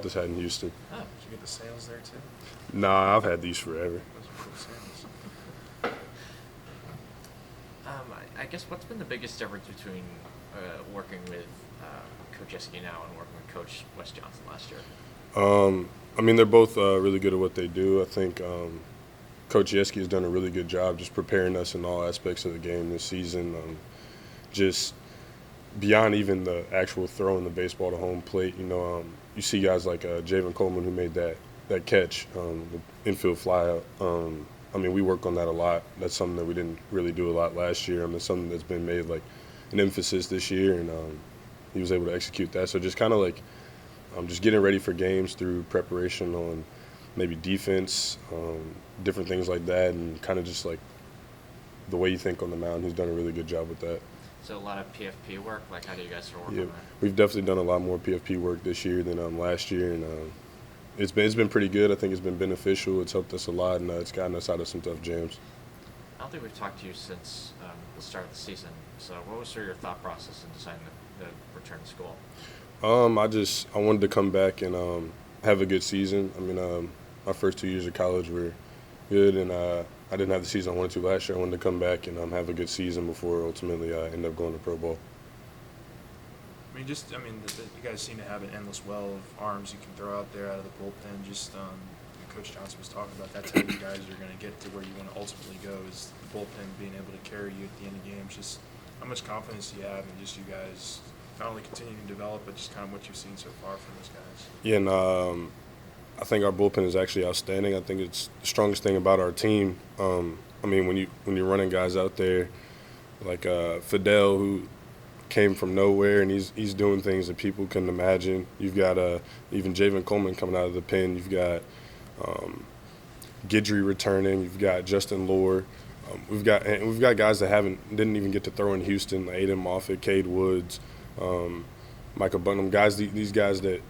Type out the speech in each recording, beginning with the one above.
this hat in Houston. Oh, did you get the sales there too? Nah, I've had these forever. Those are cool sales. I guess what's been the biggest difference between working with Coach Eski now and working with Coach Wes Johnson last year? I mean, they're both really good at what they do. I think Coach Yeski has done a really good job just preparing us in all aspects of the game this season. Just beyond even the actual throwing the baseball to home plate, you see guys like Javen Coleman who made that catch, the infield flyout. I mean, we work on that a lot. That's something that we didn't really do a lot last year. I mean, it's something that's been made like an emphasis this year, and he was able to execute that. So just kind of like just getting ready for games through preparation on maybe defense, different things like that, and kind of just like the way you think on the mound. He's done a really good job with that. So a lot of PFP work. Like, how do you guys work Yeah, on that? we've definitely done a lot more PFP work this year than last year, and it's been pretty good. I think it's been beneficial. It's helped us a lot, and it's gotten us out of some tough jams. I don't think we've talked to you since the start of the season. So what was sort of your thought process in deciding to return to school? I wanted to come back and have a good season. I mean, my first 2 years of college were good, and I didn't have the season I wanted to last year. I wanted to come back and have a good season before ultimately I end up going to pro ball. I mean, you guys seem to have an endless well of arms you can throw out there out of the bullpen. Coach Johnson was talking about that's how you guys are going to get to where you want to ultimately go, is the bullpen being able to carry you at the end of games. Just how much confidence do you have in just you guys not only continuing to develop, but just kind of what you've seen so far from those guys? Yeah, and I think our bullpen is actually outstanding. I think it's the strongest thing about our team. I mean, when you're running guys out there like Fidel, who came from nowhere, and he's doing things that people couldn't imagine. You've got even Javen Coleman coming out of the pen. You've got Guidry returning. You've got Justin Lohr. We've got guys that didn't even get to throw in Houston, like Aiden Moffitt, Cade Woods, Michael Bunham. These guys that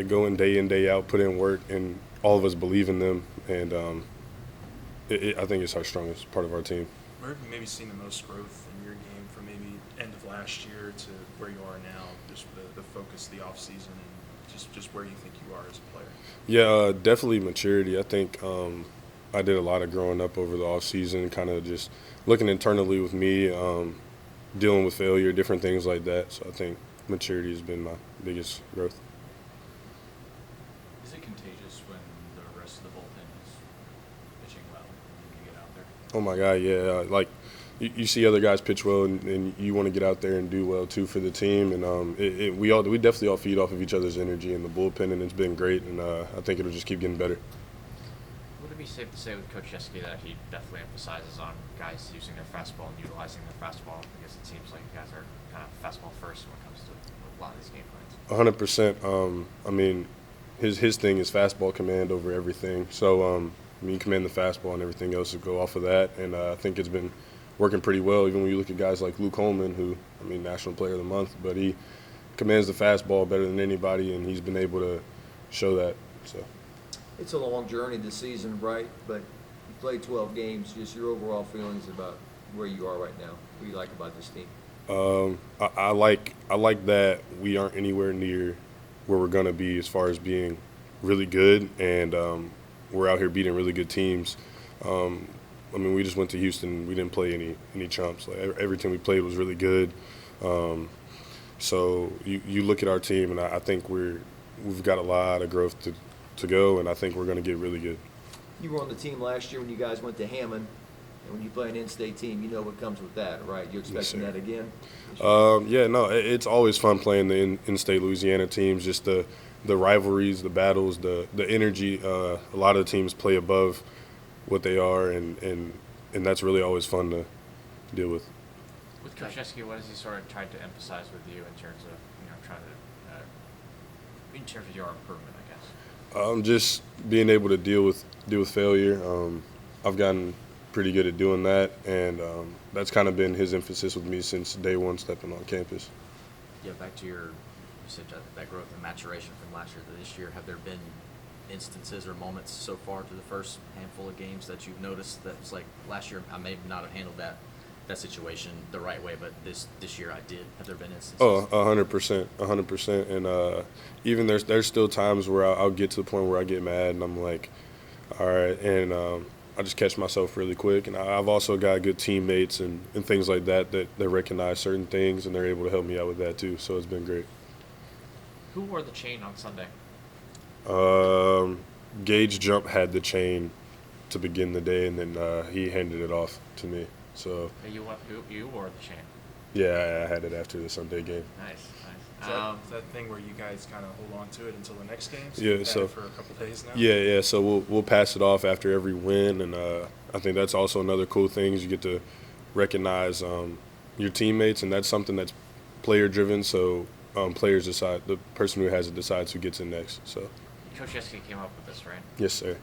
go in day out, put in work, and all of us believe in them. And I think it's our strongest part of our team. Where have you maybe seen the most growth in your game from maybe end of last year to where you are now? Just the focus of the off season and just where you think you are as a player. Yeah, definitely maturity. I think I did a lot of growing up over the off season, kind of just looking internally with me, dealing with failure, different things like that. So I think maturity has been my biggest growth. Is it contagious when the rest of the bullpen is pitching well and you get out there? Oh my God, yeah. Like you see other guys pitch well, and you want to get out there and do well too for the team. And we definitely all feed off of each other's energy in the bullpen, and it's been great. And I think it'll just keep getting better. Would it be safe to say with Coach Eski that he definitely emphasizes on guys using their fastball and utilizing their fastball? Because it seems like you guys are kind of fastball first when it comes to a lot of these game plans. 100%. I mean, his thing is fastball command over everything. So I mean, you command the fastball, and everything else will go off of that. And I think it's been working pretty well, even when you look at guys like Luke Holman, who, I mean, National Player of the Month, but he commands the fastball better than anybody, and he's been able to show that. So It's a long journey this season, right? But you played 12 games. Just your overall feelings about where you are right now. What do you like about this team? I like that we aren't anywhere near where we're going to be as far as being really good, and we're out here beating really good teams. I mean, we just went to Houston. We didn't play any chumps. Like, every team we played was really good. So you look at our team, and I think we've got a lot of growth to go, and I think we're going to get really good. You were on the team last year when you guys went to Hammond, and when you play an in-state team, you know what comes with that, right? You're expecting that again? Yeah, no, it's always fun playing the in-state Louisiana teams, just the rivalries, the battles, the energy. A lot of the teams play above what they are, and that's really always fun to deal with. With Coach Eski, what has he sort of tried to emphasize with you in terms of trying to in terms of your improvement, I guess? Just being able to deal with failure. I've gotten pretty good at doing that, and that's kind of been his emphasis with me since day one stepping on campus. Yeah, back to you said that growth and maturation from last year to this year. Have there been instances or moments so far through the first handful of games that you've noticed that it's like last year I may not have handled that that situation the right way, but this year I did. Have there been instances? Oh, 100%, 100%. And even there's still times where I'll get to the point where I get mad and I'm like, all right, and I just catch myself really quick. And I've also got good teammates and things like that recognize certain things and they're able to help me out with that too. So it's been great. Who wore the chain on Sunday? Gage Jump had the chain to begin the day, and then he handed it off to me. So You wore the chain. yeah, I had it after the Sunday game. Nice. Is that thing where you guys kind of hold on to it until the next game? So Yeah, you've had so- it for a couple days now. Yeah. So we'll pass it off after every win, and I think that's also another cool thing is you get to recognize your teammates, and that's something that's player driven. So players decide, the person who has it decides who gets it next. So Coach Yeski came up with this, right? yes, sir.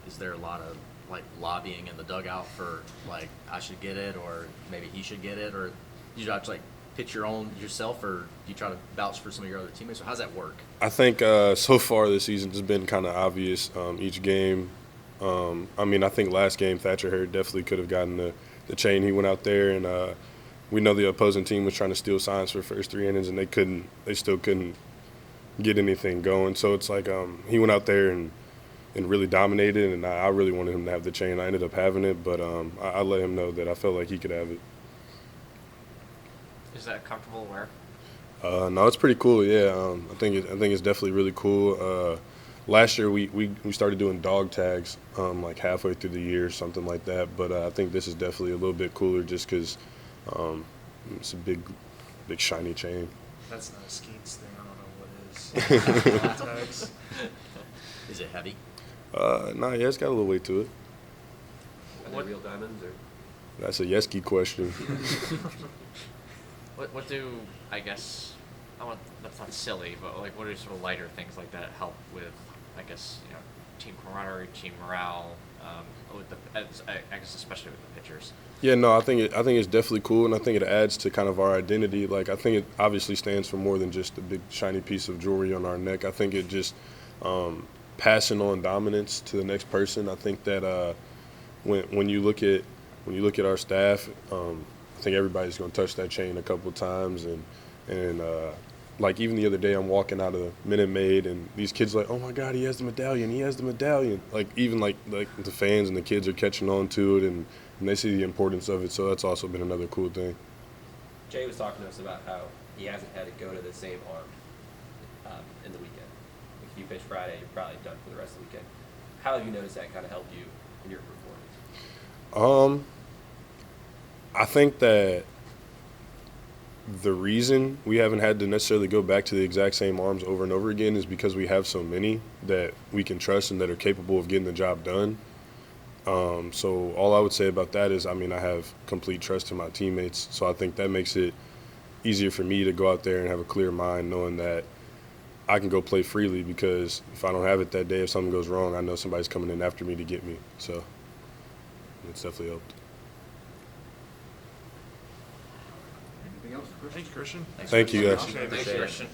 Is there a lot of like lobbying in the dugout for like I should get it or maybe he should get it, or you try to like pitch your own yourself, or do you try to vouch for some of your other teammates? So how's that work? I think so far this season has been kind of obvious each game. I mean, I think last game Thatcher Hurd definitely could have gotten the chain. He went out there and we know the opposing team was trying to steal signs for the first 3 innings and they still couldn't get anything going. So it's like he went out there and really dominated, and I really wanted him to have the chain. I ended up having it, but I let him know that I felt like he could have it. Is that comfortable wear? No, it's pretty cool. Yeah, I think it's definitely really cool. Last year we started doing dog tags like halfway through the year, something like that. But I think this is definitely a little bit cooler just because it's a big shiny chain. That's not a Skeets thing. I don't know what is. Tags. Is it heavy? Nah, yeah, it's got a little weight to it. Are they real diamonds or? That's a Yeski question. What do, I guess, that's not silly, but like what do sort of lighter things like that help with, I guess, team camaraderie, team morale, I guess especially with the pitchers? Yeah, no, I think it's definitely cool, and I think it adds to kind of our identity. Like, I think it obviously stands for more than just a big shiny piece of jewelry on our neck. I think it just passing on dominance to the next person. I think that when you look at our staff, I think everybody's going to touch that chain a couple of times, and like even the other day, I'm walking out of the Minute Maid, and these kids are like, oh my God, he has the medallion. Like even like the fans and the kids are catching on to it, and they see the importance of it. So that's also been another cool thing. Jay was talking to us about how he hasn't had to go to the same arm in the weekend. If you pitch Friday, you're probably done for the rest of the weekend. How have you noticed that kind of helped you in your performance? I think that the reason we haven't had to necessarily go back to the exact same arms over and over again is because we have so many that we can trust and that are capable of getting the job done. So all I would say about that is, I mean, I have complete trust in my teammates. So I think that makes it easier for me to go out there and have a clear mind knowing that I can go play freely, because if I don't have it that day, if something goes wrong, I know somebody's coming in after me to get me. So it's definitely helped. Anything else, Chris? Thank you, Christian. Thank you, guys. Appreciate it. Thanks, Christian.